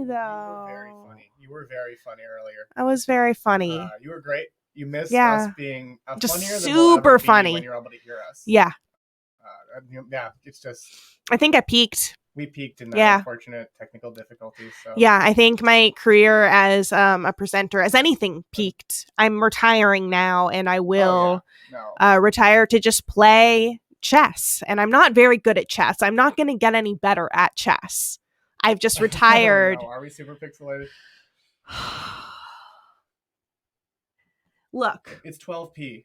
though. You were very funny earlier. I was very funny. You were great. You missed us being just funnier than super we'll ever funny be when you're able to hear us. Yeah. It's just. I think I peaked. We peaked in that unfortunate technical difficulties. So. Yeah, I think my career as a presenter, as anything, peaked. I'm retiring now, and I will retire to just play chess. And I'm not very good at chess. I'm not going to get any better at chess. I've just retired. Are we super pixelated? Look. It's 12p.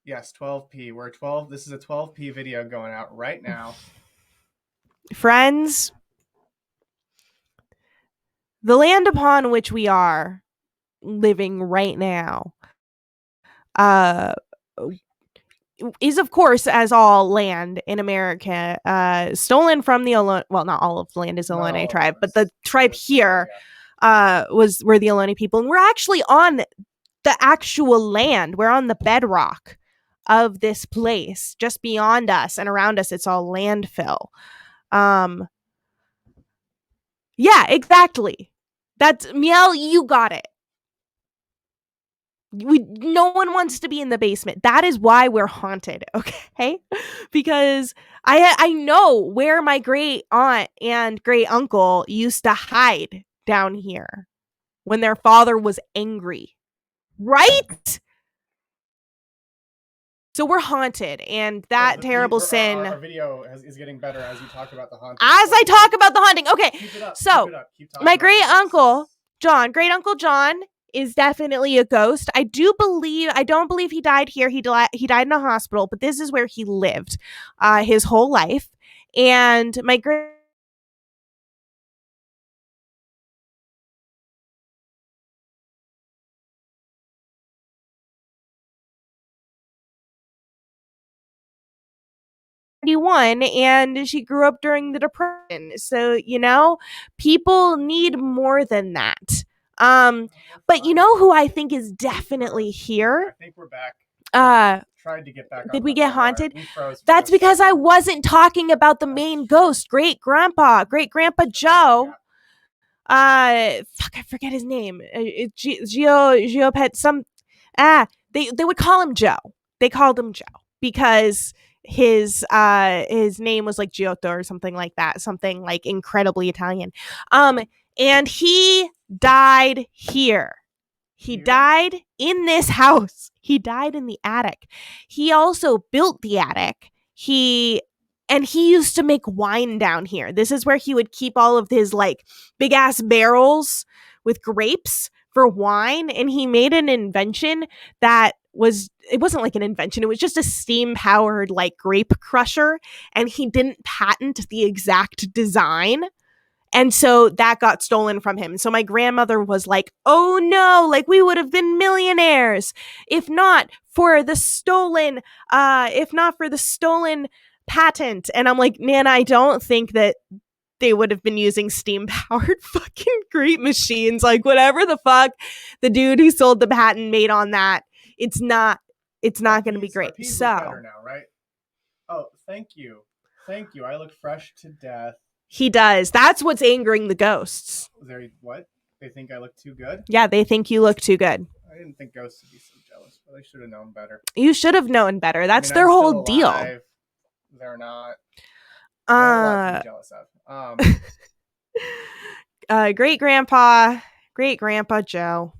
Yes, 12p. We're 12. This is a 12p video going out right now. Friends, the land upon which we are living right now is, of course, as all land in America, stolen from the Ohlone. Well, not all of the land is the Ohlone tribe, but the tribe here were the Ohlone people, and we're actually on the actual land. We're on the bedrock of this place. Just beyond us and around us, it's all landfill. Yeah, exactly. That's Miel, you got it. No one wants to be in the basement. That is why we're haunted, okay? Because I know where my great aunt and great uncle used to hide down here when their father was angry. Right? So we're haunted, and that terrible sin. Our video is getting better as you talk about the haunting. As I talk about the haunting. Okay, keep it up, so my great uncle John, is definitely a ghost. I don't believe he died here. He died in a hospital, but this is where he lived his whole life. And my great and she grew up during the Depression. So, people need more than that. But you know who I think is definitely here? I think we're back. Tried to get back. Did we get haunted? That's because I wasn't talking about the main ghost, great grandpa Joe. I forget his name. Joél Pérez. They would call him Joe. They called him Joe because his name was like Giotto or something like that, something like incredibly Italian. And he died here. He died in this house. He died in the attic. He also built the attic. He used to make wine down here. This is where he would keep all of his like big ass barrels with grapes for wine. And he made an invention it wasn't like an invention. It was just a steam powered like grape crusher. And he didn't patent the exact design. And so that got stolen from him. So my grandmother was like, oh no, like we would have been millionaires if not for the stolen patent. And I'm like, man, I don't think that they would have been using steam powered fucking grape machines. Like whatever the fuck the dude who sold the patent made on that, it's not going to be great. So better now, right? Oh, thank you. I look fresh to death. He does. That's what's angering the ghosts. What? They think I look too good? Yeah, they think you look too good. I didn't think ghosts would be so jealous, but I should have known better. You should have known better. That's their whole deal. They're not. They're a lot to be jealous of. Great grandpa Joe.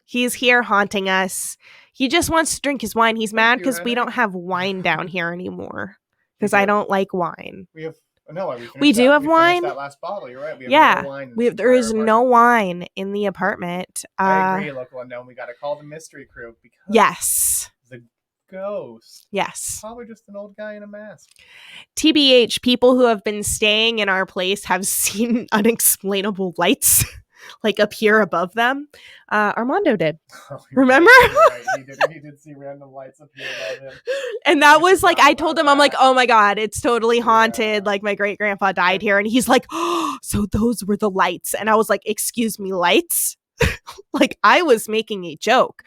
He's here haunting us. He just wants to drink his wine. He's mad because we don't have wine down here anymore. Because I don't like wine. We do have wine. That last bottle, you're right. We no have no wine. There is no wine in the apartment. I agree, local unknown. We got to call the mystery crew because the ghost. Yes. Probably just an old guy in a mask. TBH, people who have been staying in our place have seen unexplainable lights like appear above them. Armando did. Remember? Right. He did see random lights appear above him. And that was like, I told him, I'm like, oh my God, it's totally haunted. Yeah. Like my great grandpa died here. And he's like, oh, so those were the lights. And I was like, excuse me, lights? Like I was making a joke.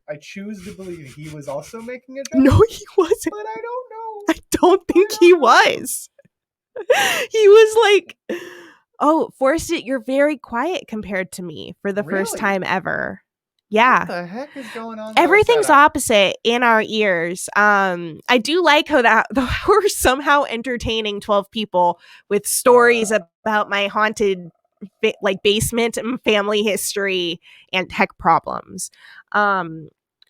I choose to believe he was also making a joke. No, he wasn't. But I don't know. I don't think he was. He was like, Oh, Forrest, you're very quiet compared to me for the first Really? time ever. Yeah. What the heck is going on? Everything's opposite in our ears. I do like how we're somehow entertaining 12 people with stories about my haunted basement and family history and tech problems.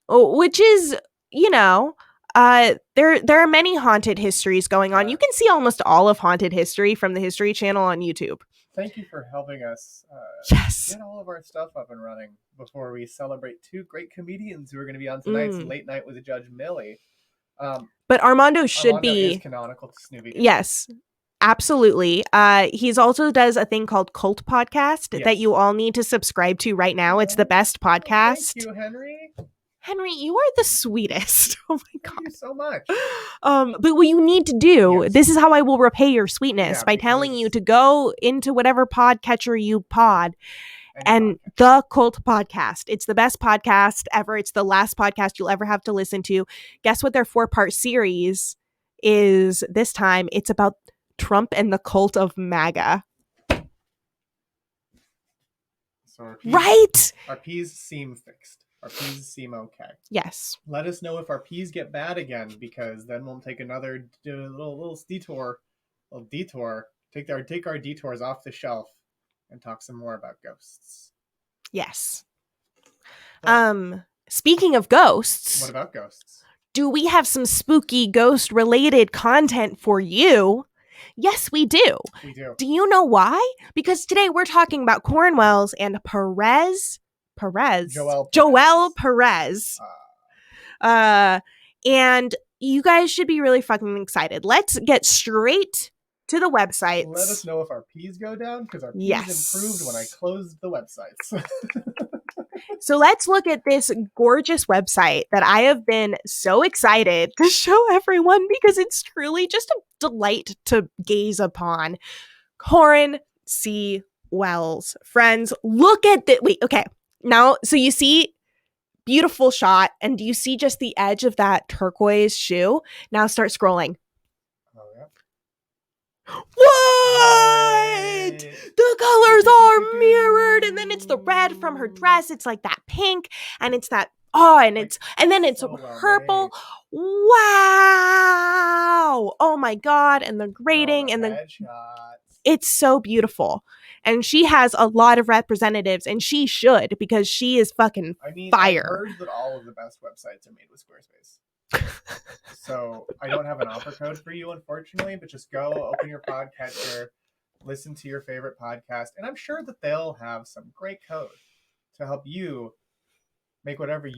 Which is, there are many haunted histories going on. You can see almost all of haunted history from the History Channel on YouTube. Thank you for helping us yes. get all of our stuff up and running before we celebrate two great comedians who are going to be on tonight's Late Night with Judge Millie. But Armando should be is canonical to Snoopy. Yes, absolutely. He's also does a thing called Cult Podcast that you all need to subscribe to right now. It's the best podcast. Thank you, Henry. Henry, you are the sweetest. Oh my God. Thank you so much. But what you need to do, this is how I will repay your sweetness by telling you to go into whatever podcatcher you pod and the Cult Podcast. It's the best podcast ever. It's the last podcast you'll ever have to listen to. Guess what their 4-part series is this time? It's about Trump and the cult of MAGA. So our P's seem fixed. Our P's seem okay. Yes. Let us know if our P's get bad again, because then we'll take another little detour. Take our detours off the shelf and talk some more about ghosts. Yes. Speaking of ghosts. What about ghosts? Do we have some spooky ghost related content for you? Yes, we do. We do. Do you know why? Because today we're talking about Corin Wells and Joél Pérez. And you guys should be really fucking excited. Let's get straight to the websites. Let us know if our P's go down, because our P's improved when I closed the websites. So let's look at this gorgeous website that I have been so excited to show everyone, because it's truly just a delight to gaze upon. Corin C. Wells. Friends, look at that. Wait, okay. Now, so you see, beautiful shot, and do you see just the edge of that turquoise shoe? Now start scrolling. Oh, yeah. What? The colors are mirrored, and then it's the red from her dress. It's like that pink, and it's that and then it's so purple. Wow! Oh my God! And the grading and the it's so beautiful. And she has a lot of representatives, and she should, because she is fucking fire. I heard that all of the best websites are made with Squarespace. So I don't have an offer code for you, unfortunately, but just go open your podcatcher, listen to your favorite podcast, and I'm sure that they'll have some great code to help you make whatever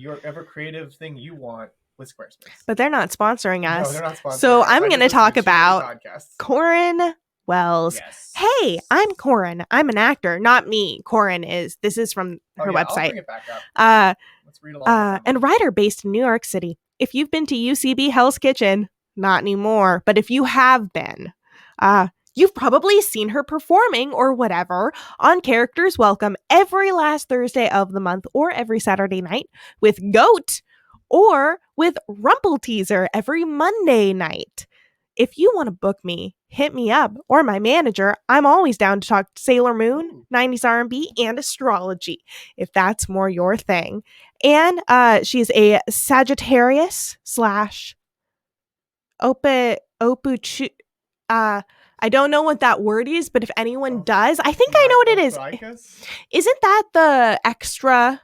creative thing you want with Squarespace. But they're not sponsoring us. No, they're not sponsoring so us. I'm going to talk about Corin Wells. Yes. Hey, I'm Corin. I'm an actor. Not me. This is from her website. I'll bring it back up. Let's read along. And writer based in New York City. If you've been to UCB Hell's Kitchen, not anymore, but if you have been, you've probably seen her performing or whatever on Characters Welcome every last Thursday of the month, or every Saturday night with Goat, or with Rumple Teaser every Monday night. If you want to book me, hit me up, or my manager. I'm always down to talk Sailor Moon, 90s R&B, and astrology, if that's more your thing. And she's a Sagittarius / Opuchu. I don't know what that word is, but if anyone does, I think I know what it is. Isn't that the extra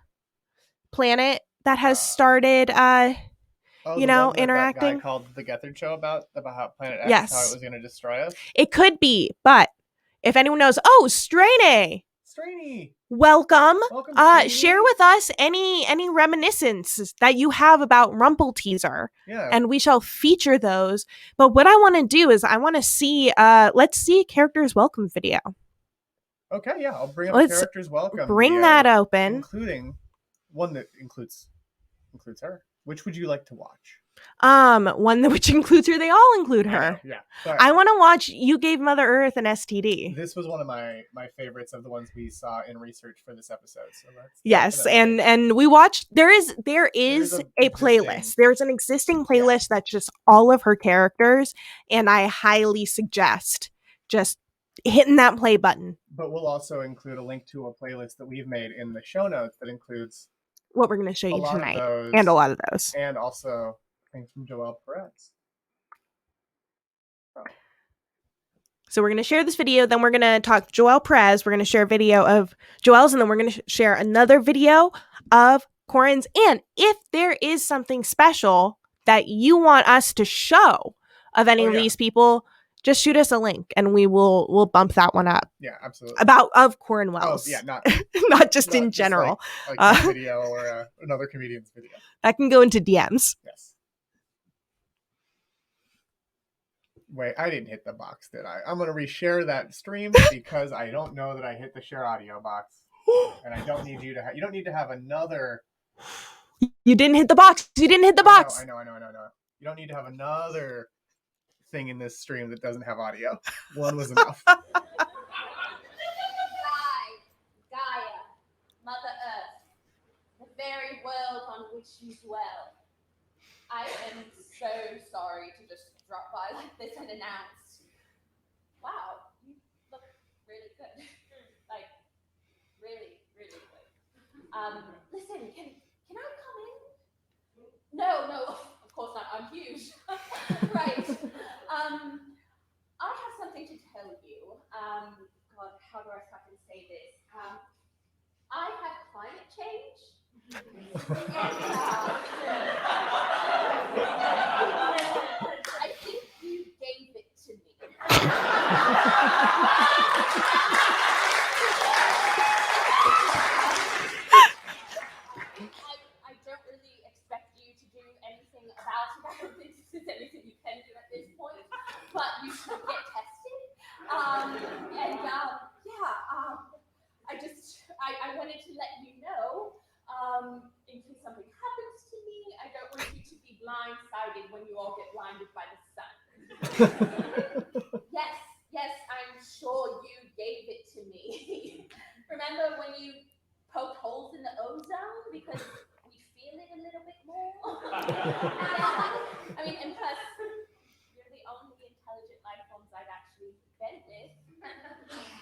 planet that has started interacting? That guy called the Gethard Show about how Planet X, yes, how it was going to destroy us? It could be, but if anyone knows, Strainy, welcome. Share with us any reminiscences that you have about Rumple Teaser, and we shall feature those. But what I want to do is I want to see, let's see a Characters Welcome video. Okay, yeah, I'll bring up Characters Welcome. Bring video, that open, including one that includes her. Which would you like to watch? One which includes her. They all include her. Yeah. I want to watch You Gave Mother Earth an STD. This was one of my favorites of the ones we saw in research for this episode. So yes, and we watched. There is a playlist. There's an existing playlist that's just all of her characters, and I highly suggest just hitting that play button. But we'll also include a link to a playlist that we've made in the show notes that includes what we're going to show you tonight, those, and a lot of those, and also things from Joél Pérez. So we're going to share this video, then we're going to talk to Joél Pérez. We're going to share a video of Joél's, and then we're going to share another video of Corin's. And if there is something special that you want us to show of any of these people, just shoot us a link and we'll bump that one up. Yeah, absolutely. Of Corin Wells. Oh, yeah, not just in general. Like a video or another comedian's video. That can go into DMs. Yes. Wait, I didn't hit the box, did I? I'm going to reshare that stream because I don't know that I hit the share audio box. And I don't need you to you don't need to have another... You didn't hit the box. You didn't hit the box. I know. You don't need to have another thing in this stream that doesn't have audio. One was enough. Gaia, Mother Earth, the very world on which you dwell. I am so sorry to just drop by like this and announce, wow, you look really good. Like, really, really good. Listen, can I come in? No, of course not. I'm huge. Right. I have something to tell you. God, how do I fucking say this? I have climate change. I think you gave it to me. I don't really expect you to do anything about it. I don't think there's anything you can do at this point, but you should get tested. I wanted to let you know, in case something happens to me, I don't want you to be blindsided when you all get blinded by the sun. Yes, I'm sure you gave it to me. Remember when you poked holes in the ozone because we feel it a little bit more? I mean, and plus, you're the only intelligent life forms I've actually been with.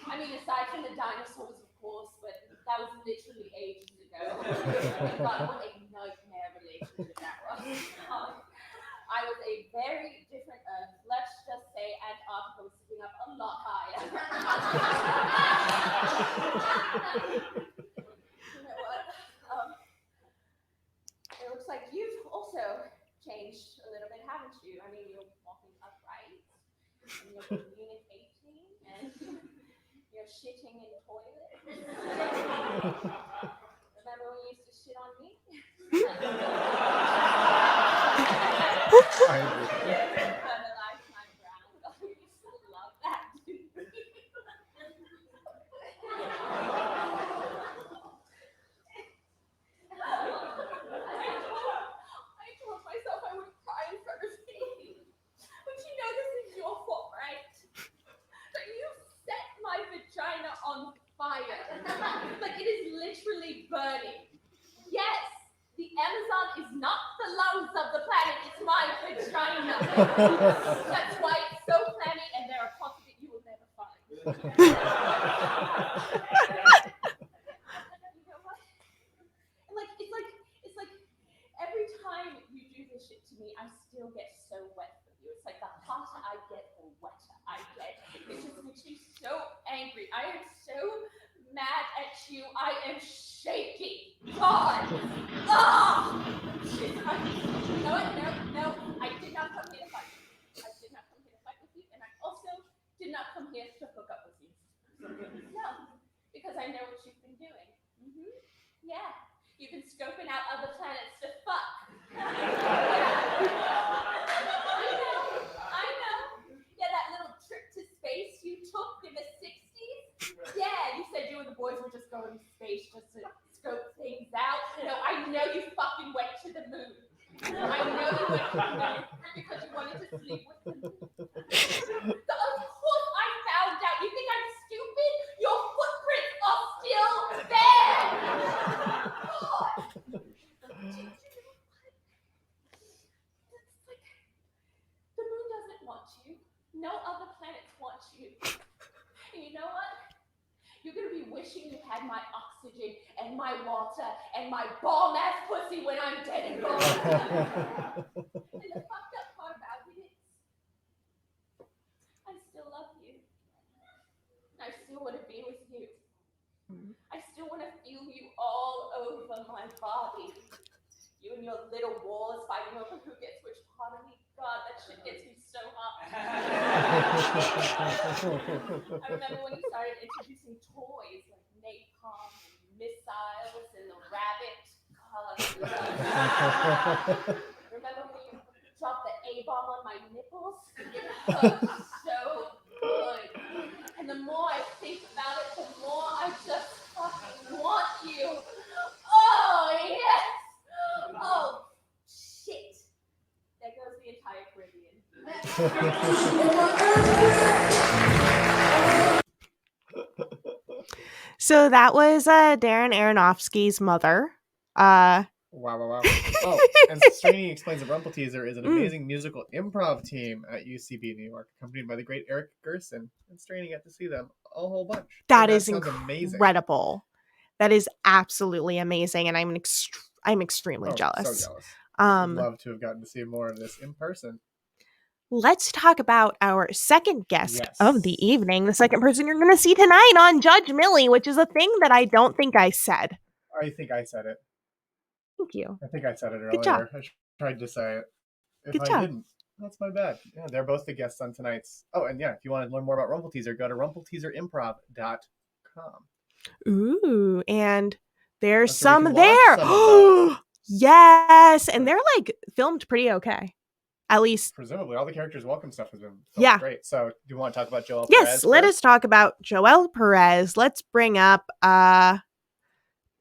I mean, aside from the dinosaurs, of course, but that was literally ages ago. God, what a nightmare relationship that was. I was a very different Earth. Let's just say Antarctica was sitting up a lot higher. You know what? It looks like you've also changed a little bit, haven't you? I mean, you're walking upright, and you're communicating, and you're shitting in toilets. Remember when you used to shit on me? I agree. I used to love that, dude. I told myself I would cry in front of you. But you know this is your fault, right? But you set my vagina on fire. Like it is literally burning. Yes, the Amazon is not the lungs of the planet, it's my vagina. That's why it's so clammy and there are parts of it you will never find. You know what? It's like every time you do this shit to me, I still get so wet from you. It's like the hotter I get, the wetter I get. It just makes me so angry. I am so mad at you. I am shaking. God. Ah! Shit. No, I did not come here to fight with you. I did not come here to fight with you, and I also did not come here to hook up with you. No, because I know what you've been doing. Yeah, you've been scoping out other planets to fuck. I know. Yeah, that little trip to space you took in the 60s. Yeah, you said you and the boys were just going to space just to scope things out. No, I know you fucking went to the moon. I know you went to the moon because you wanted to sleep with the moon. So of course I found out. You think I'm stupid? Your footprints are still there. God. It's like the moon doesn't want you. No other planets want you. wishing you had my oxygen and my water and my bomb-ass pussy when I'm dead and gone. And the fucked up part about it is, I still love you. I still want to be with you. I still want to feel you all over my body. You and your little wars fighting over who gets which part of me. God, that shit gets me so hot. I remember when you started introducing toys like napalm and missiles and the rabbit. God, remember when you dropped the A-bomb on my nipples? It hurt so good. And the more I think about it, the more I just fucking want you. Oh, yes! Oh, shit. There goes the entire Caribbean. So that was Darren Aronofsky's mother. Wow. Oh, and Straney explains that Rumpleteazer is an amazing musical improv team at UCB New York, accompanied by the great Eric Gerson. And Straney got to see them a whole bunch. That is amazing. Incredible. That is absolutely amazing, and I'm extremely jealous. So jealous. I'd love to have gotten to see more of this in person. Let's talk about our second guest of the evening, the second person you're going to see tonight on Judge Millie, which is a thing that I don't think I said. I think I said it. Thank you. I think I said it earlier. Good job. I tried to say it. If Good I job. didn't, that's my bad. Yeah, they're both the guests on tonight's. Oh, and yeah, if you want to learn more about Rumpleteazer, go to rumpleteaserimprov.com. Ooh, and there's That's where some you can watch there. some of those. Yes, and they're like filmed pretty okay. At least, presumably, all the characters' welcome stuff has been filmed great. So, do you want to talk about Joél Pérez? Yes, let us talk about Joél Pérez. Let's bring up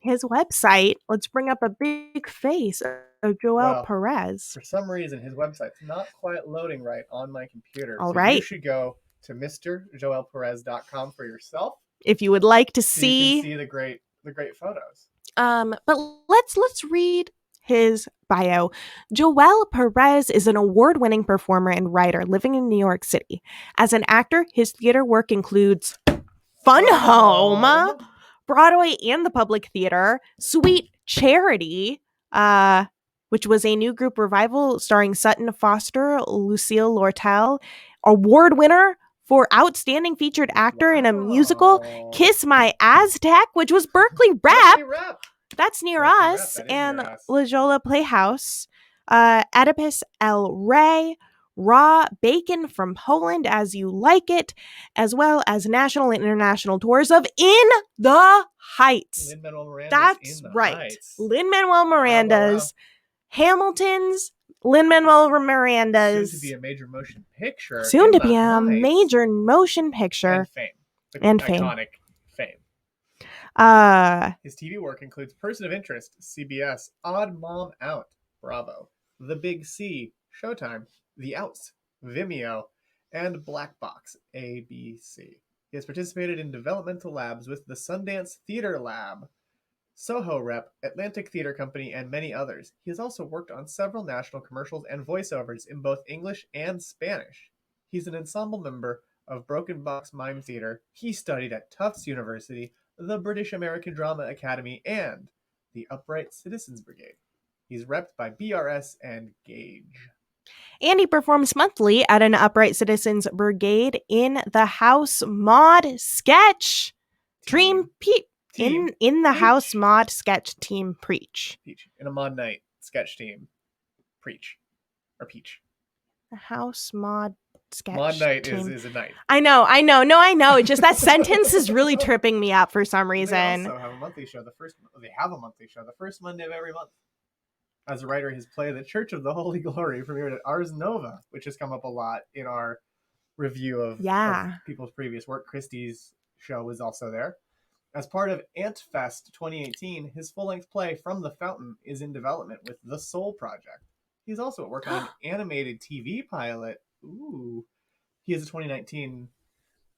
his website. Let's bring up a big face of Joél Pérez. For some reason, his website's not quite loading right on my computer. All so right. You should go to MrJoélPérez.com for yourself. If you would like to see, you can see the great photos. But let's read his bio. Joél Pérez is an award-winning performer and writer living in New York City. As an actor, his theater work includes Fun Home, Broadway and the Public Theater, Sweet Charity, which was a new group revival starring Sutton Foster, Lucille Lortel, award winner for Outstanding Featured Actor in a Musical, Kiss My Aztec, which was Berkeley Rep. That's near us. And La Jolla Playhouse, Oedipus El Rey, Raw Bacon from Poland As You Like It, as well as national and international tours of In the Heights. Lin-Manuel Miranda's That's In the right. Heights. Lin-Manuel Miranda's, Hamilton's, Lin-Manuel Miranda's. Soon to be a major motion picture. Soon to be a major motion picture. And fame. Iconic fame. His TV work includes Person of Interest, CBS, Odd Mom Out, Bravo, The Big C, Showtime, The Outs, Vimeo, and Black Box, ABC. He has participated in developmental labs with the Sundance Theater Lab, Soho Rep, Atlantic Theater Company, and many others. He has also worked on several national commercials and voiceovers in both English and Spanish. He's an ensemble member of Broken Box Mime Theater. He studied at Tufts University, the British American Drama Academy, and the Upright Citizens Brigade. He's repped by BRS and Gage. And he performs monthly at an Upright Citizens Brigade in the House Mod Sketch Team. In the House Mod Sketch Team Preach. In a Mod Night Sketch Team Preach. Or Peach. The House Mod Sketch Mod Night Team. is a night. I know. No, I know. Just that sentence is really tripping me up for some reason. They also have a monthly show. They have a monthly show the first Monday of every month. As a writer, his play, The Church of the Holy Glory, premiered at Ars Nova, which has come up a lot in our review of people's previous work. Christie's show was also there. As part of Antfest 2018, his full-length play, From the Fountain, is in development with The Soul Project. He's also at work on an animated TV pilot. Ooh. He is a 2019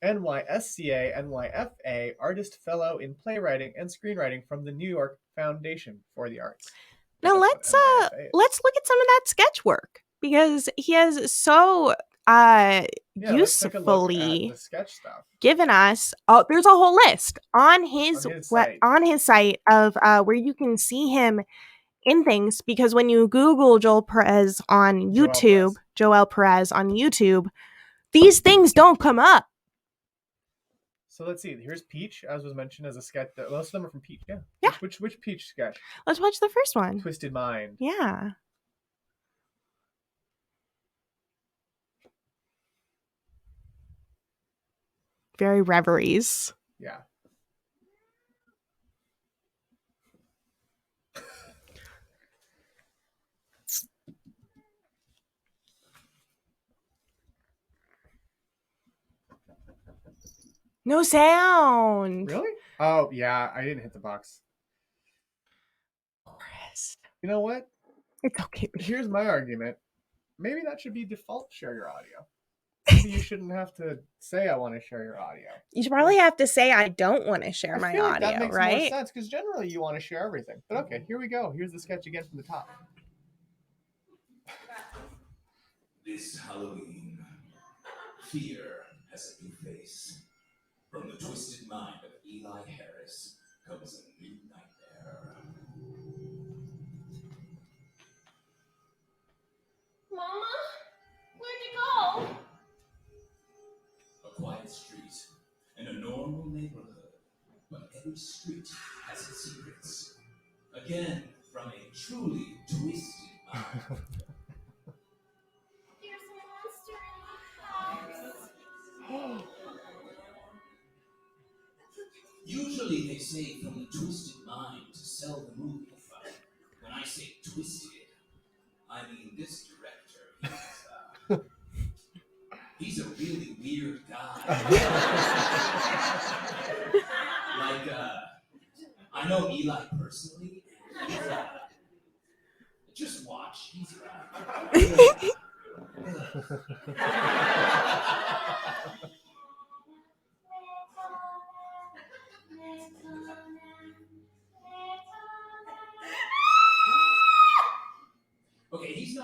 NYSCA NYFA Artist Fellow in Playwriting and Screenwriting from the New York Foundation for the Arts. Now let's look at some of that sketch work, because he has so let's take a look at usefully the sketch stuff. given us. Oh, there's a whole list on his site of where you can see him in things, because when you Google Joél Pérez on YouTube, Joél Pérez on YouTube, these things don't come up. So let's see. Here's Peach, as was mentioned as a sketch. Most of them are from Peach. Yeah. Yeah. Which Peach sketch? Let's watch the first one. Twisted Mind. Yeah. Very reveries. Yeah. No sound. Really? Oh, yeah. I didn't hit the box. You know what? It's okay. Here's my argument. Maybe that should be default share your audio. Maybe you shouldn't have to say I want to share your audio. You should probably have to say I don't want to share my feel like audio, that makes right? more sense, because generally you want to share everything. But okay, here we go. Here's the sketch again from the top. This Halloween, fear has a new face. From the twisted mind of Eli Harris comes a new nightmare. Mama, where'd you go? A quiet street in a normal neighborhood, but every street has its secrets. Again, from a truly twisted mind. There's a monster in the house. Usually they say from the twisted mind to sell the movie. But when I say twisted, I mean this director. He's a really weird guy. I know Eli personally. Just watch. He's okay, he's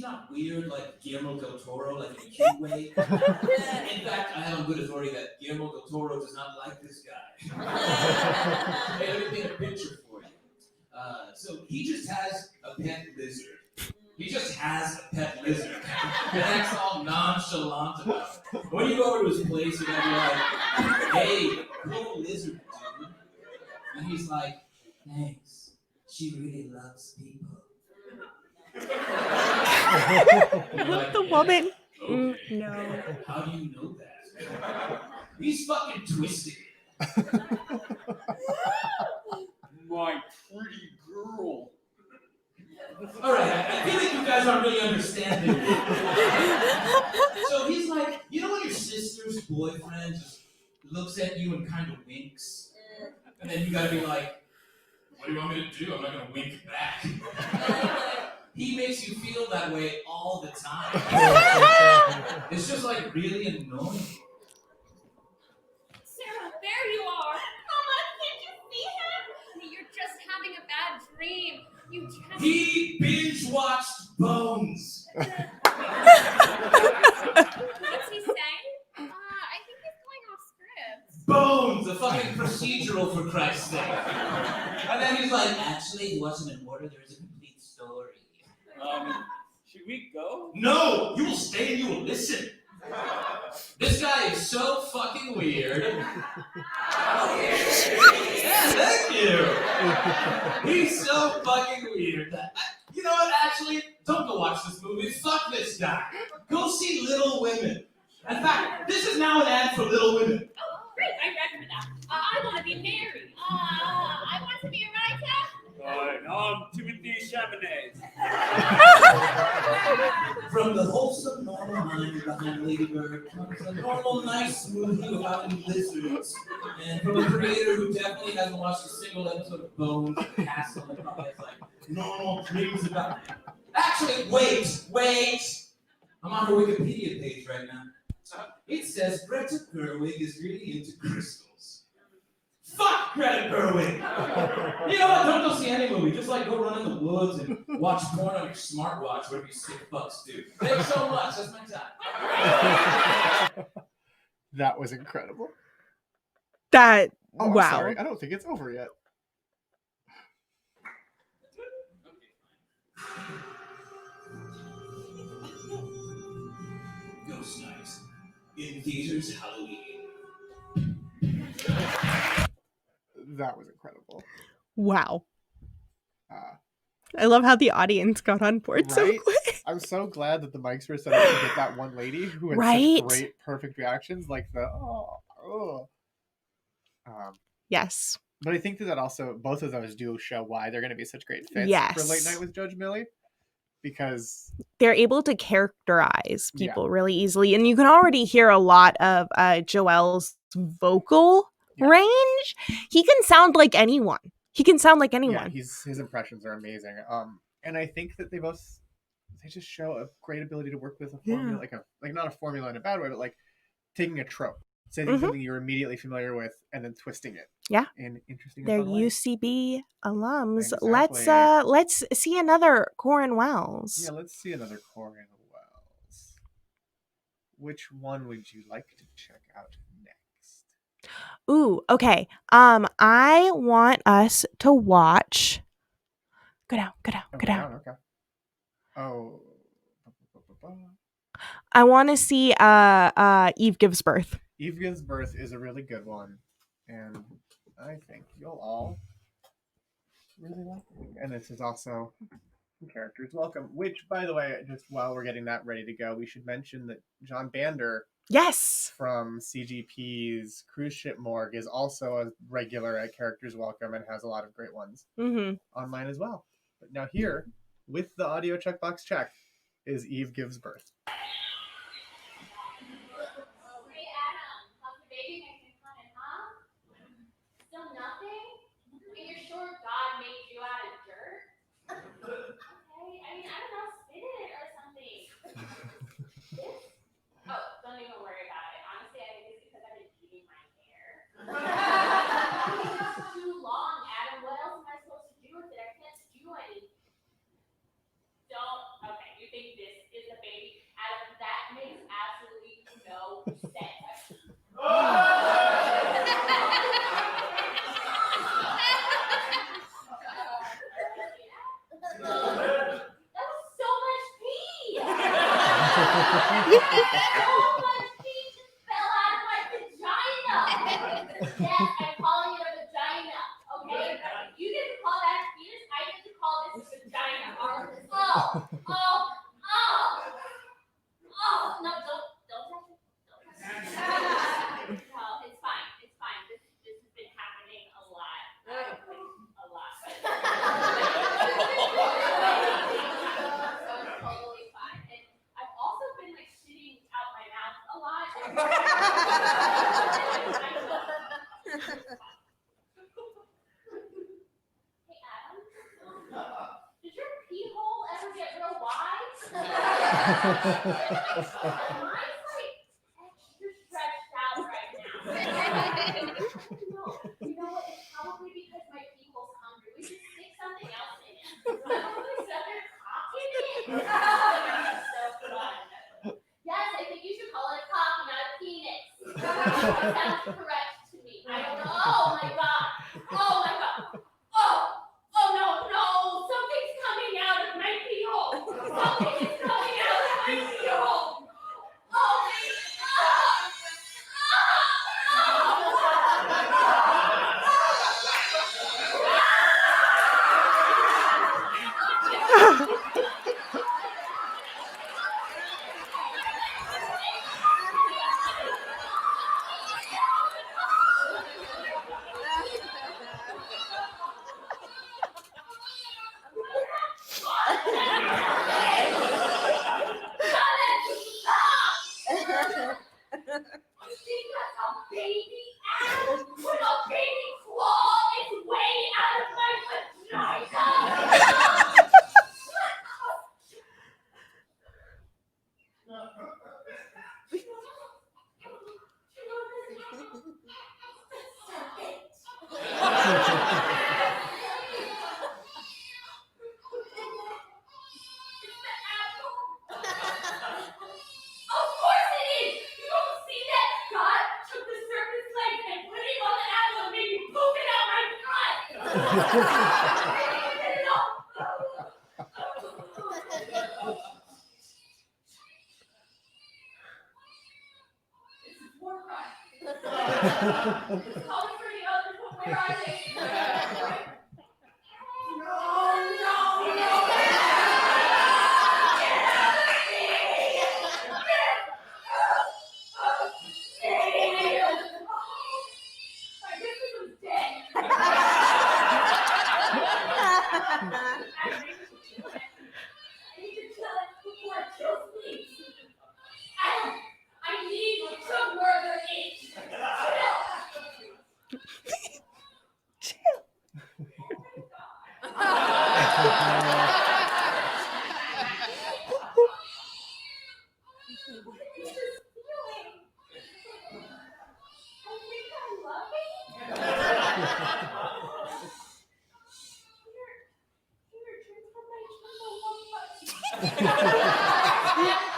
not weird like Guillermo del Toro, like in a cute way. In fact, I have on good authority that Guillermo del Toro does not like this guy. Hey, let me paint a picture for you. So he just has a pet lizard. He just has a pet lizard. And acts all nonchalant about it. When you go over to his place, you're gonna be like, hey, cool lizard, dude. And he's like, thanks. She really loves people. Like, the woman. Okay. No. How do you know that? He's fucking twisted. My pretty girl. All right, I feel like you guys aren't really understanding. So he's like, you know when your sister's boyfriend just looks at you and kind of winks? And then you gotta be like, what do you want me to do? I'm not gonna wink back. He makes you feel that way all the time. It's just like really annoying. Sarah, there you are. Mama, can't you see him? You're just having a bad dream. He binge-watched Bones. What's he saying? I think he's going off script. Bones, a fucking procedural, for Christ's sake. And then he's like, actually, it wasn't in order. There's a complete story. Should we go? No, you will stay and you will listen. This guy is so fucking weird. Yeah, thank you. He's so fucking weird. You know what, actually, don't go watch this movie. Fuck this guy. Go see Little Women. In fact, this is now an ad for Little Women. Oh, great, I read for that. I want to be married. I want to be a writer. I'm Timothy Chalamet. From the wholesome, normal mind behind Lady Bird comes a normal, nice movie without any lizards. And from a creator who definitely hasn't watched a single episode of Bones or The Castle and probably has like normal dreams about it. Actually, wait! I'm on her Wikipedia page right now. It says Greta Gerwig is really into crystals. Fuck Greta Gerwig! You know what? Don't go see any movie. Just like go run in the woods and watch porn on your smartwatch, whatever you sick fucks do. Thanks so much. That's my time. That was incredible. That Oh, wow. I'm sorry. I don't think it's over yet. Ghost Night in theaters Halloween. That was incredible. Wow. Uh, I love how the audience got on board so Right? quick. I'm so glad that the mics were set up to get that one lady who had Right? such great, perfect reactions, like the Yes. But I think that also both of those do show why they're going to be such great fits Yes. for Late Night with Judge Millie, because They're able to characterize people really easily, and you can already hear a lot of Joel's vocal range. He can sound like anyone. yeah, his impressions are amazing. And I think that they just show a great ability to work with a formula, like not a formula in a bad way, but like taking a trope, saying something you're immediately familiar with, and then twisting it. Yeah. In interesting. They're fun ways. UCB alums. Exactly. Let's see another Corin Wells. Yeah, let's see another Corin Wells. Which one would you like to check out next? Ooh, okay. I want us to watch. Go down. Okay. Oh. I want to see Eve Gives Birth. Eve Gives Birth is a really good one, and I think you'll all really like it. And this is also Characters Welcome, which, by the way, just while we're getting that ready to go, we should mention that John Bander, yes, from CGP's Cruise Ship Morgue, is also a regular at Characters Welcome and has a lot of great ones online as well. But now here, with the audio checkbox checked, is Eve Gives Birth. Hey Adam, how's the baby making coming, huh? Still nothing? And you're sure God made you out of dirt? Okay, I mean, I don't know, spit in it or something. This? Oh, don't even worry about it. Honestly, I think it's because I've been eating my hair. It's too long, Adam. What else am I supposed to do with it? I can't do anything. Okay, you think this is the baby? Adam, that makes absolutely no sense. That was so much pee! So much pee just fell out of my vagina! Yes, I'm calling it a vagina, okay? You get to call that a penis, I get to call this a vagina. No, don't touch it. No, it's fine. This has been happening a lot. So it's totally fine. And I've also been like shitting out my mouth a lot. Hey Adam, did your pee hole ever get real wide? Mine's like extra stretched out right now. No, you know what? It's probably because my pee hole's hungry. We should stick something else in it. Probably stuff your cock in it. So fun. Yes, I think you should call it a cock, not a penis. That sounds correct to me. I don't know. Oh my god. Oh no. Something's coming out of my pee hole. Something is coming out of my pee hole. Oh war crime. Calling for the others, but where are they? No. I guess he was dead. I need to kill it before it kills me. I need to murder it.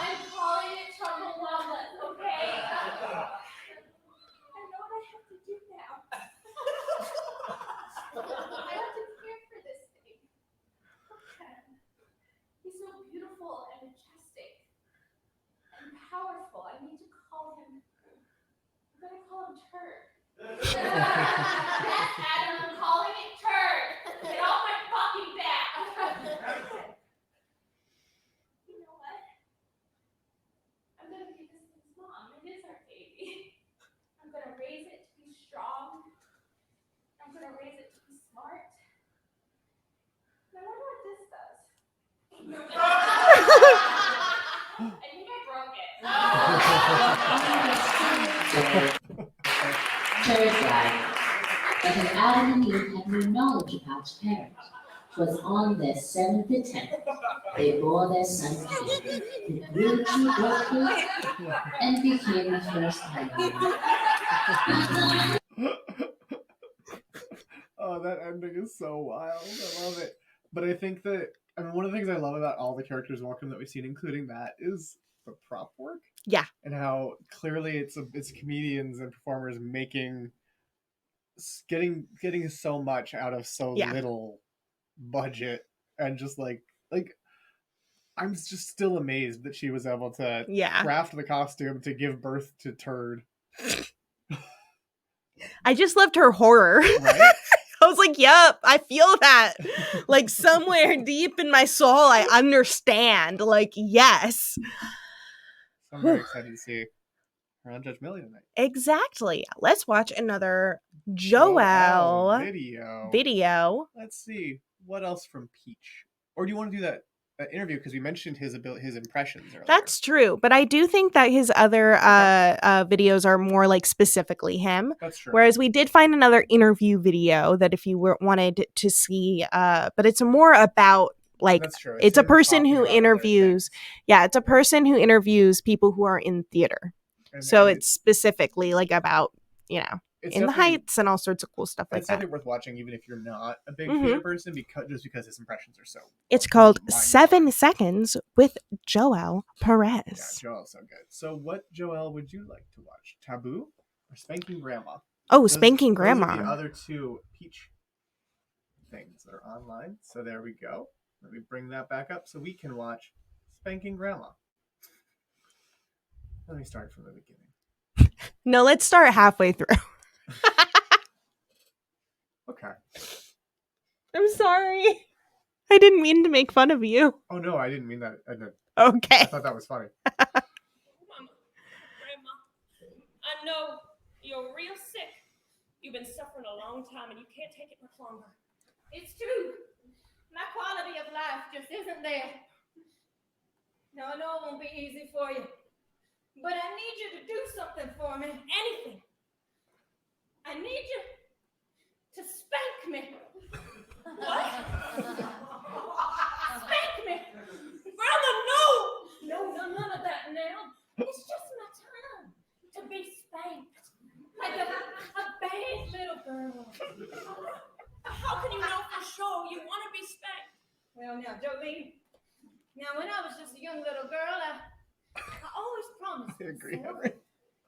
I'm calling it trouble wellness, okay? I know what I have to do now. I have to care for this thing. Okay. He's so beautiful and majestic and powerful. I need to call him. I'm gonna call him Turd. Yes, Adam, I'm calling it Turd. Get off my fucking back. You know what? I'm gonna be this thing's mom. It is our baby. I'm gonna raise it to be strong. I'm gonna raise it to be smart. And I wonder what this does. I think I broke it. Turd died, but when Adam and Eve had no knowledge of how to parent. 'Twas on their 7th attempt they bore their son Cain, who grew to adulthood and became the first husband. Oh, that ending is so wild. I love it. But I think that, I mean, one of the things I love about all the characters in Welcome that we've seen, including that, is the prop work. Yeah. And how clearly it's comedians and performers getting so much out of so little budget, and just like I'm just still amazed that she was able to craft the costume to give birth to Turd. I just loved her horror. Right? I was like, yep, I feel that. Like somewhere deep in my soul, I understand. Like, yes. So I'm very excited to see her on Judge Millie tonight. Exactly. Let's watch another Joél video. Let's see. What else from Peach? Or do you want to do that interview? Because we mentioned his impressions earlier. That's true. But I do think that his other videos are more like specifically him. That's true. Whereas we did find another interview video that if you wanted to see, but it's more about like, That's true. it's a person who interviews. Yeah, it's a person who interviews people who are in theater. So it's specifically like about, you know, in the Heights and all sorts of cool stuff like that. It's definitely worth watching, even if you're not a big theater person, because his impressions are so. It's called 7 Seconds with Joél Pérez. Yeah, Joel's so good. So, what Joél would you like to watch? Taboo or Spanking Grandma? Oh, Spanking Grandma. Those are the other two Peach things that are online. So there we go. Let me bring that back up so we can watch Spanking Grandma. Let me start from the beginning. No, let's start halfway through. Okay. I'm sorry. I didn't mean to make fun of you. Oh, no, I didn't mean that. Okay. I thought that was funny. Mama, Grandma, I know you're real sick. You've been suffering a long time and you can't take it much longer. It's true. My quality of life just isn't there. Now, I know it won't be easy for you, but I need you to do something for me. Anything. I need you to spank me. What? Spank me. Grandma, no! No, none of that now. It's just my time to be spanked. Like a bad little girl. How can you know for sure you want to be spanked? Well, now, Jolene, now when I was just a young little girl, I always promised I agree, myself Henry.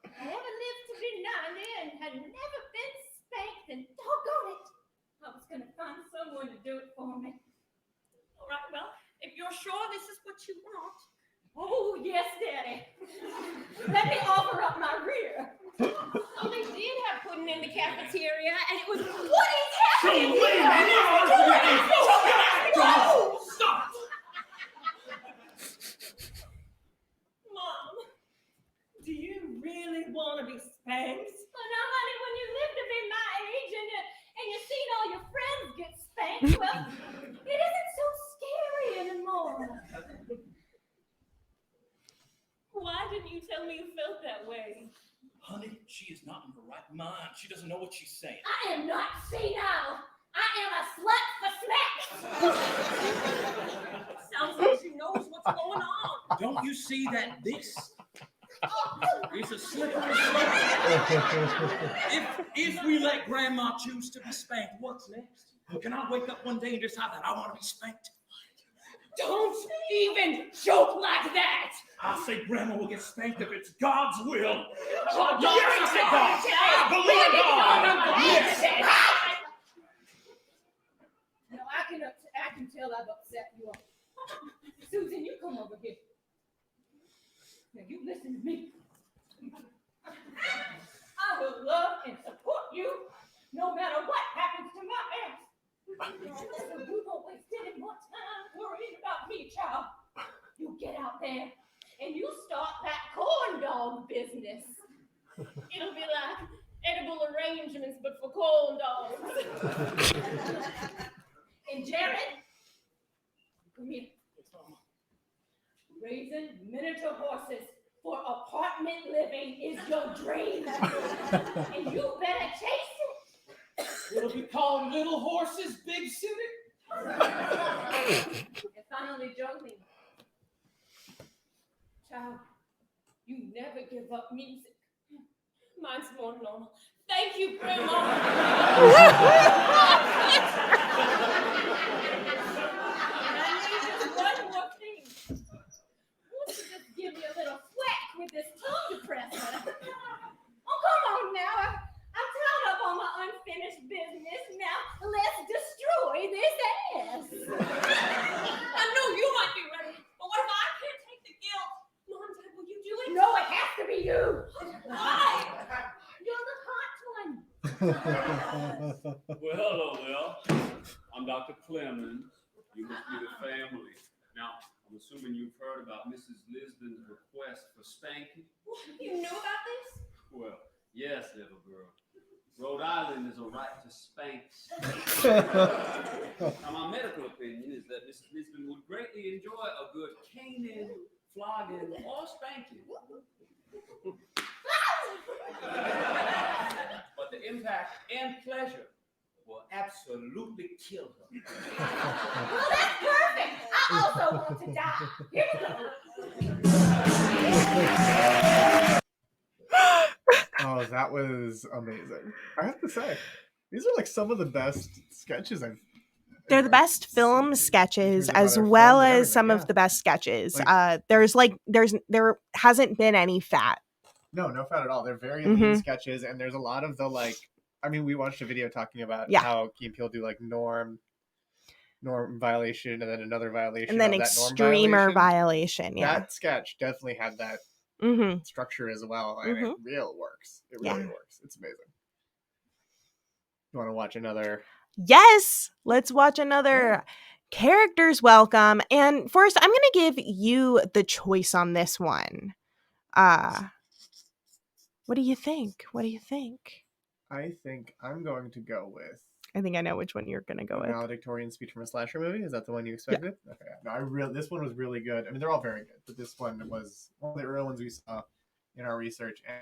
I never lived to be 90 and had never been spanked, and doggone it, I was gonna find someone to do it for me. All right, well, if you're sure this is what you want. Oh, yes, Daddy. Let me offer up my rear. Oh, they did have pudding in the cafeteria, and it was, what is happening here? Stop! Mom, do you really want to be spanked? Well, now, honey, when you live to be my age and you've seen all your friends get spanked, well, it isn't so scary anymore. Why didn't you tell me you felt that way? Honey, she is not in her right mind. She doesn't know what she's saying. I am not senile. I am a slut for smacks. Sounds like she knows what's going on. Don't you see that this is a slippery slope? If we let Grandma choose to be spanked, what's next? Can I wake up one day and decide that I want to be spanked? Don't even joke like that. I say Grandma will get spanked if it's God's will. Oh, Yes, I say God. I believe in God. Yes. No, I can tell I've upset you all. Susan, you come over here. Now you listen to me. I will love and support you no matter what happens to my ass. So you don't waste any more time worrying about me, child. You get out there and you start that corn dog business. It'll be like edible arrangements, but for corn dogs. And Jared, come here. Raising miniature horses for apartment living is your dream. And you better chase it. It'll be called Little Horses, Big City. And finally, Jolene. Child, you never give up music. Mine's more normal. Thank you, Grandma. And I need just one more thing. Won't you just give me a little whack with this tongue depressor? Oh, come on now. I'm tied up on my unfinished business. Now, let's destroy this ass. I know you might be ready, but what if I can't take the guilt? Mom, Dad, will you do it? No, it has to be you. Why? You're the hot one. Well, hello there. I'm Dr. Clemens. You must be the family. Now, I'm assuming you've heard about Mrs. Lisbon's request for spanking. What, you knew about this? Well, yes, little girl. Rhode Island is a right to spank. Now, my medical opinion is that Mrs. Lisbon would greatly enjoy a good caning, flogging, or spanking. But the impact and pleasure will absolutely kill her. Well, that's perfect. I also want to die. Here we go. Oh, that was amazing. I have to say, these are like some of the best sketches I've. They're the best film sketches, Here's how as they're well filmed and as some everything, of the best sketches. Like- There hasn't been any fat. No fat at all. They're very Mhm. lean sketches, and there's a lot of the like. I mean, we watched a video talking about Yeah. how Key and Peele do like norm violation, and then another violation, And then of that norm extremer violation. violation. Yeah. That sketch definitely had that Mm-hmm. structure as well, and it real works. It really works. It's amazing. You want to watch another? Yes. Let's watch another characters welcome. And first, I'm going to give you the choice on this one. What do you think? What do you think? I think I'm going to go with I think I know which one you're going to go a with. valedictorian speech from a slasher movie. Is that the one you expected? Yeah. Okay. No, this one was really good. I mean, they're all very good, but this one was one of the early ones we saw in our research. And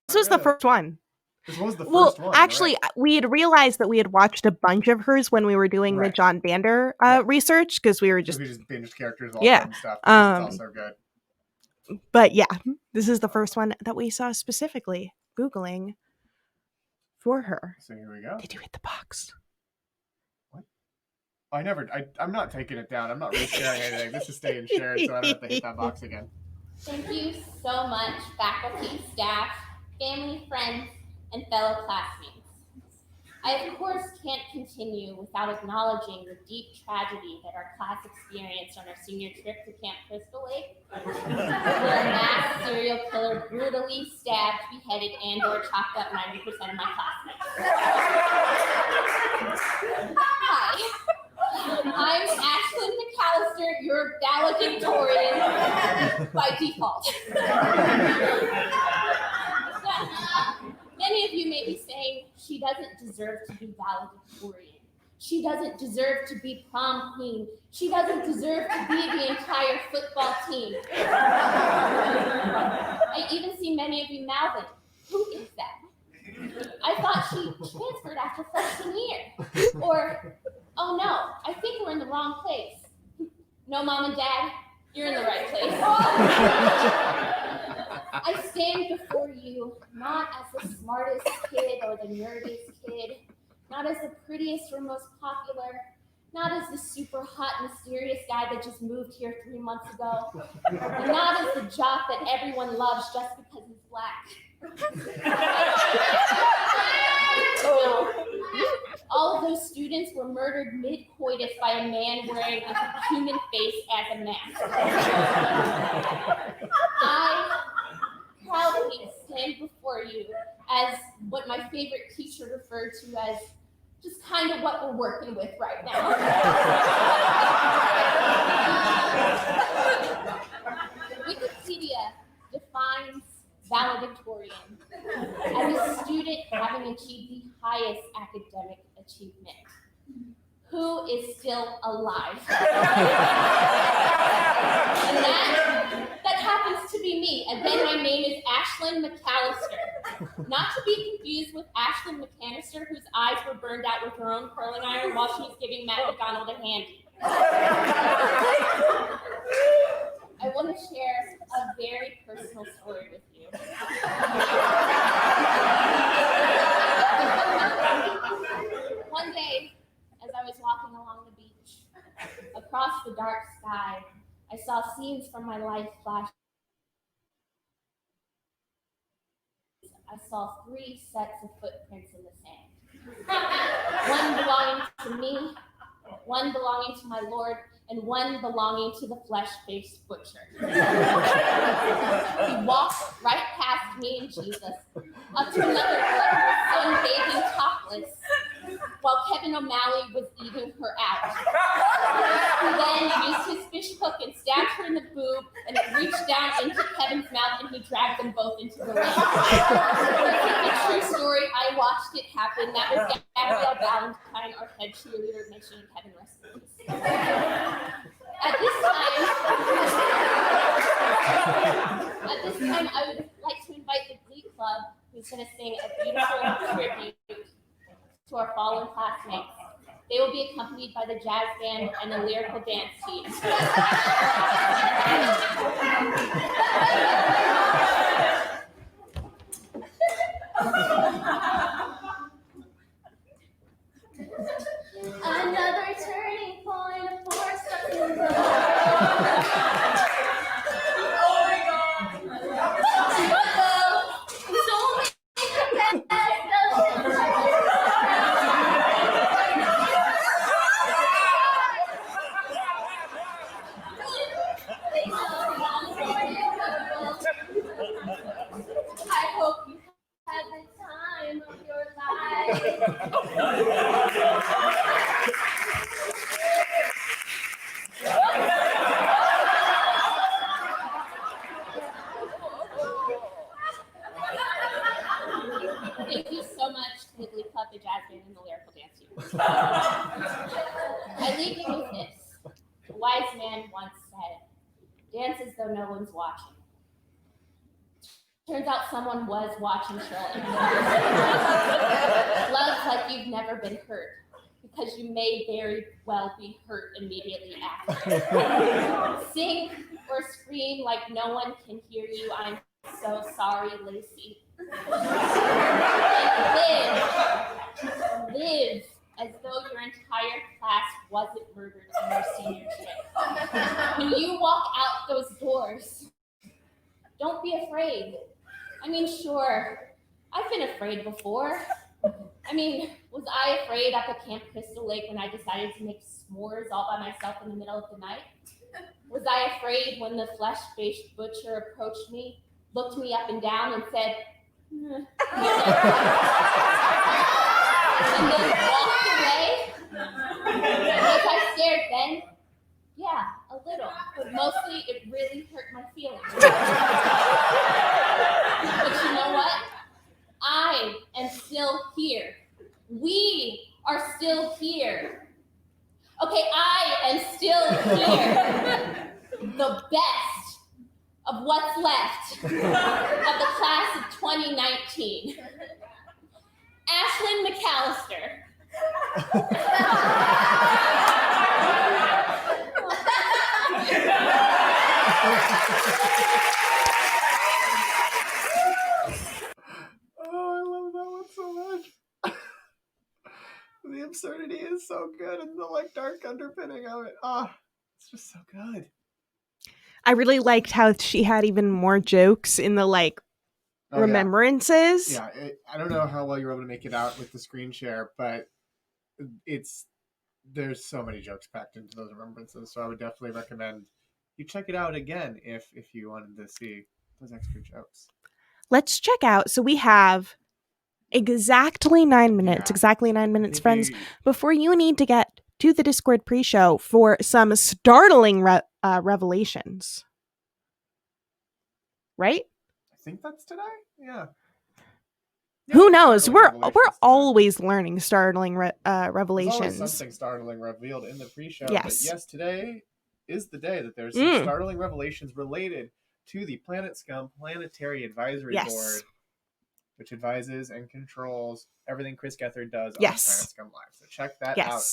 This was the first one. This was the Well, first one. actually, right? we had realized that we had watched a bunch of hers when we were doing the Right. John Vander research, because we were just we just binged characters all Yeah. and stuff. It's also good. But yeah, this is the first one that we saw specifically Googling for her. So here we go. Did you hit the box? I'm not taking it down. I'm not resharing anything. This is staying shared, so I don't have to hit that box again. Thank you so much, faculty, staff, family, friends, and fellow classmates. I, of course, can't continue without acknowledging the deep tragedy that our class experienced on our senior trip to Camp Crystal Lake, where a mass serial killer brutally stabbed, beheaded, and/or chopped up 90% of my classmates. Hi, I'm Ashlyn McAllister, your valedictorian by default. Many of you may be saying, she doesn't deserve to be valedictorian. She doesn't deserve to be prom queen. She doesn't deserve to be the entire football team. I even see many of you mouthing, who is that? I thought she transferred after freshman year. Or, oh no, I think we're in the wrong place. No, Mom and Dad, you're in the right place. I stand before you not as the smartest kid or the nerdiest kid, not as the prettiest or most popular, not as the super hot, mysterious guy that just moved here 3 months ago, and not as the jock that everyone loves just because he's black. All of those students were murdered mid-coitus by a man wearing a human face as a mask. I proudly stand before you as what my favorite teacher referred to as just kind of what we're working with right now. Wikipedia defines valedictorian as a student having achieved the highest academic achievement. Who is still alive? And that happens to be me. Again, my name is Ashlyn McAllister. Not to be confused with Ashlyn McCanister, whose eyes were burned out with her own curling iron while she was giving Matt McDonald a handy. I want to share a very personal story with you. One day, as I was walking along the beach, across the dark sky, I saw scenes from my life flash. I saw 3 sets of footprints in the sand. One belonging to me, one belonging to my Lord, and one belonging to the flesh-faced butcher. He walked right past me and Jesus, up to another girl who was sunbathing topless, while Kevin O'Malley was eating her out. He then used his fish hook and stabbed her in the boob, and it reached down into Kevin's mouth, and he dragged them both into the lake. It's a true story. I watched it happen. That was Gabrielle Valentine, our head cheerleader at Mission, and Kevin rest in peace. At this time, I would like to invite the Glee Club, who's going to sing a beautiful tribute to our fallen classmates. They will be accompanied by the jazz band and the lyrical dance team. Another turning point, a force stuck in the road. I hope you had the time of your life. Thank you so much to the Glee Club, the jazz band, and the lyrical dance team. I leave you with this. A wise man once said, "Dance as though no one's watching." Turns out someone was watching Shirley. Love like you've never been hurt, because you may very well be hurt immediately after. Sing or scream like no one can hear you. I'm so sorry, Lacey. And live as though your entire class wasn't murdered on your senior trip. When you walk out those doors, don't be afraid. I mean, sure, I've been afraid before. I mean, was I afraid up at Camp Crystal Lake when I decided to make s'mores all by myself in the middle of the night? Was I afraid when the flesh-based butcher approached me, looked me up and down, and said, and then walked away? Was I scared then? Yeah, a little, but mostly it really hurt my feelings. But you know what? I am still here. We are still here. Okay, I am still here. The best of what's left of the class of 2019. Ashlyn McAllister. Oh, I love that one so much. The absurdity is so good, and the like dark underpinning of it. Ah, it's just so good. I really liked how she had even more jokes in the like Oh, remembrances. Yeah, I don't know how well you're able to make it out with the screen share, but there's so many jokes packed into those remembrances. So I would definitely recommend you check it out again if you wanted to see those extra jokes. Let's check out. So we have exactly 9 minutes, Yeah. exactly 9 minutes, friends, before you need to get to the Discord pre-show for some startling revelations. Right? I think that's today. Yeah. Who knows? We're Revelations today. always learning startling There's always revelations. something startling revealed in the pre-show. Yes. But yes, today is the day that there's some startling revelations related to the Planet Scum Planetary Advisory Board, which advises and controls everything Chris Gethard does on Planet Scum Live. So check that out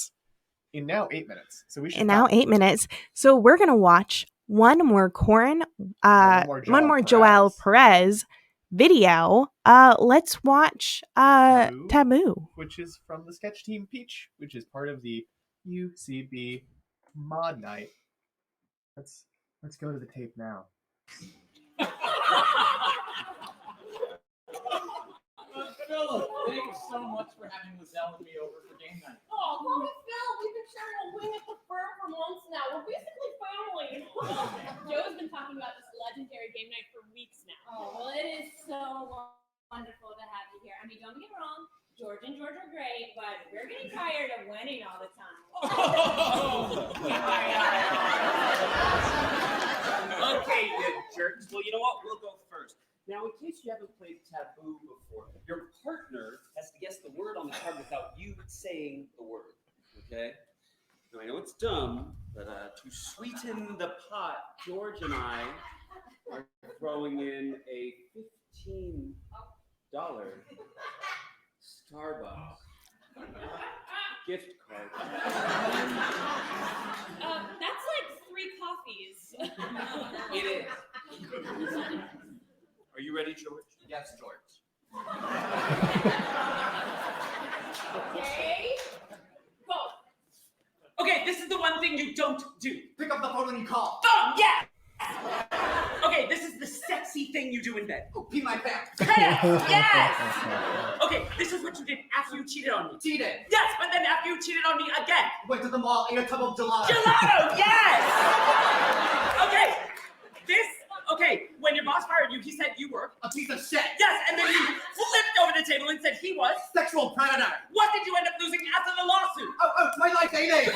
in now 8 minutes. So we should in now 8 minutes. So we're gonna watch one more Corin, one more Joél Pérez video. Let's watch Taboo, which is from the sketch team Peach, which is part of the UCB Mod Night. Let's go to the tape now. Philip, thanks so much for having Lizelle and me over for game night. Oh, call me Phil. We've been sharing a wing at the firm for months now. We're basically family. Joe's been talking about this legendary game night for weeks now. Oh, well, it is so wonderful to have you here. I mean, don't get me wrong. George and George are great, but we're getting tired of winning all the time. Okay, you jerks. Well, you know what? We'll go first. Now, in case you haven't played Taboo before, your partner has to guess the word on the card without you saying the word. Okay? Now, I know it's dumb, but to sweeten the pot, George and I are throwing in a $15 Starbucks gift card. That's like 3 coffees. It is. Are you ready, George? Yes, George. Okay. Go. Okay, this is the one thing you don't do. Pick up the phone when you call. Phone, yeah! Okay, this is the sexy thing you do in bed. Oh, pee my pants. Yes! Okay, this is what you did after you cheated on me. Cheated. Yes, but then after you cheated on me again. Went to the mall, ate a tub of gelato. Gelato, yes! Okay, when your boss fired you, he said you were a piece of shit. Yes, and then you flipped over the table and said he was sexual predator. What did you end up losing after the lawsuit? Oh, my life ain't it.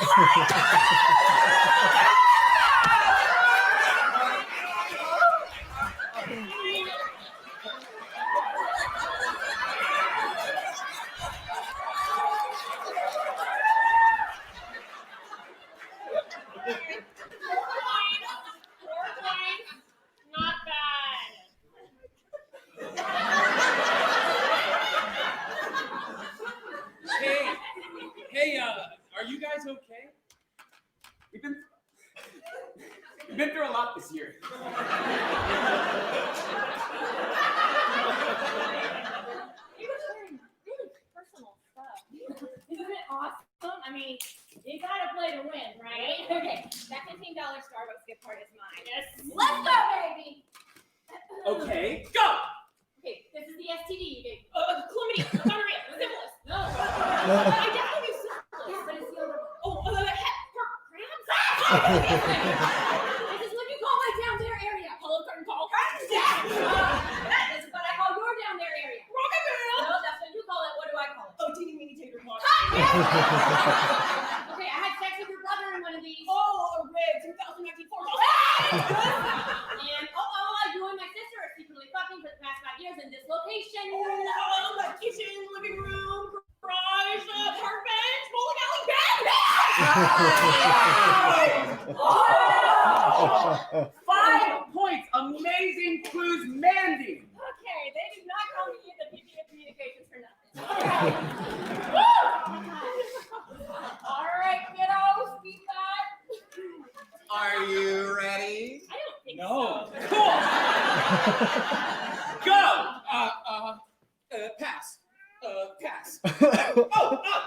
Not bad. Hey, are you guys okay? We've been through a lot this year. You're sharing really personal stuff. Isn't it awesome? I mean, you gotta play to win, right? Okay, that $15 Starbucks gift card is mine. Yes. Let's go, baby. Okay, go! Okay, this is the STD you gave. Chlamydia, gonorrhea, syphilis. No. I definitely knew syphilis, but it's the other one. Oh, crabs? This is what you call my down there area. Hello, curtain call. This is what I call your down there area. Rockabilly. No, that's what you call it. What do I call it? Oh, teeny weeny tater tot. Okay, I had sex with your brother in one of these. Oh, a red 2019 Ford. And you and my sister are secretly fucking for the past 5 years in this location. Oh, my kitchen, living room, garage, park bench, bowling alley, bed. 5 points. Amazing clues, Mandy. Okay, they did not call me the VP of Communications for nothing. All right, kiddos, speak back. Are you ready? I don't think No. so. Cool. Go. Pass. Pass.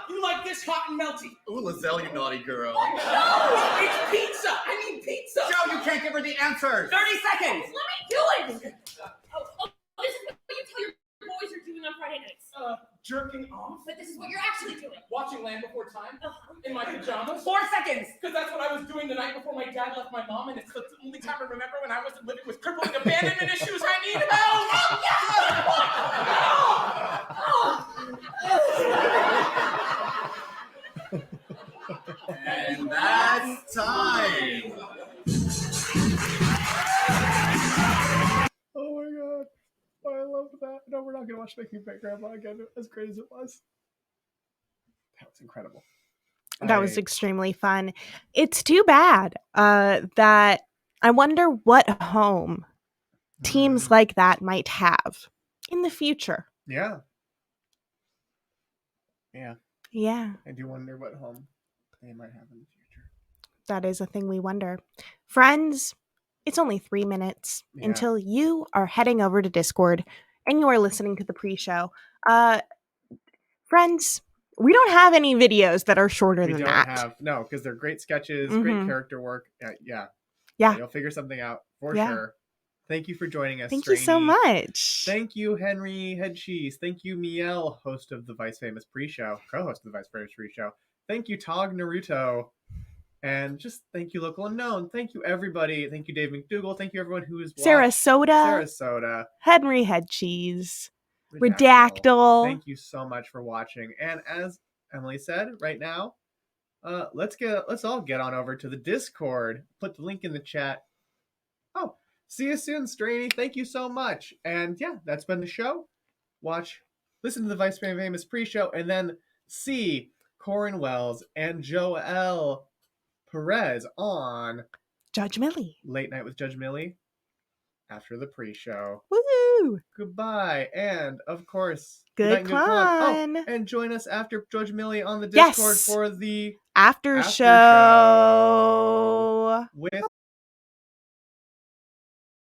You like this hot and melty? Ooh, Lizelle, you naughty girl. No, it's pizza. I mean pizza. Joe, you can't give her the answers. 30 seconds. Let me do it. This is what you tell your boys you're doing on Friday nights. Jerking off. But this is what you're actually doing. Watching Land Before Time in my pajamas. 4 seconds. Because that's what I was doing the night before my dad left my mom, and it's the only time I remember when I wasn't living with crippling abandonment issues. I need help. And that's time. Oh my god. Oh, I loved that. No, we're not going to watch Making Great Grandpa again, as great as it was. That was incredible. That was extremely fun. It's too bad that I wonder what home teams like that might have in the future. Yeah. Yeah. Yeah, I do wonder what home they might have in the future. that is a thing we wonder. Friends, it's only 3 minutes Yeah. until you are heading over to Discord and you are listening to the pre-show. Friends, we don't have any videos that are shorter We than don't that. have, no, because they're great sketches, Mhm. great character work. Yeah. You'll figure something out for Yeah. sure. Thank you for joining us. Thank you so Strainy. much. Thank you, Henry Headcheese. Thank you, Miel, host of the Vice Famous Pre-Show, co-host of the Vice Famous Pre-Show. Thank you, Tog Naruto. And just thank you, Local Unknown. Thank you, everybody. Thank you, Dave McDougall. Thank you, everyone who is Sarasota. Henry Headcheese. Redactyl. Thank you so much for watching. And as Emily said, right now, let's all get on over to the Discord. Put the link in the chat. Oh, see you soon, Strainy. Thank you so much. And yeah, that's been the show. Listen to the Vice Famous Pre-Show, and then see Corin Wells and Joél Pérez on Judge Millie. Late Night with Judge Millie after the pre-show. Woo! Goodbye. And of course, Good night and con. Oh, and join us after Judge Millie on the Discord Yes. for the After show.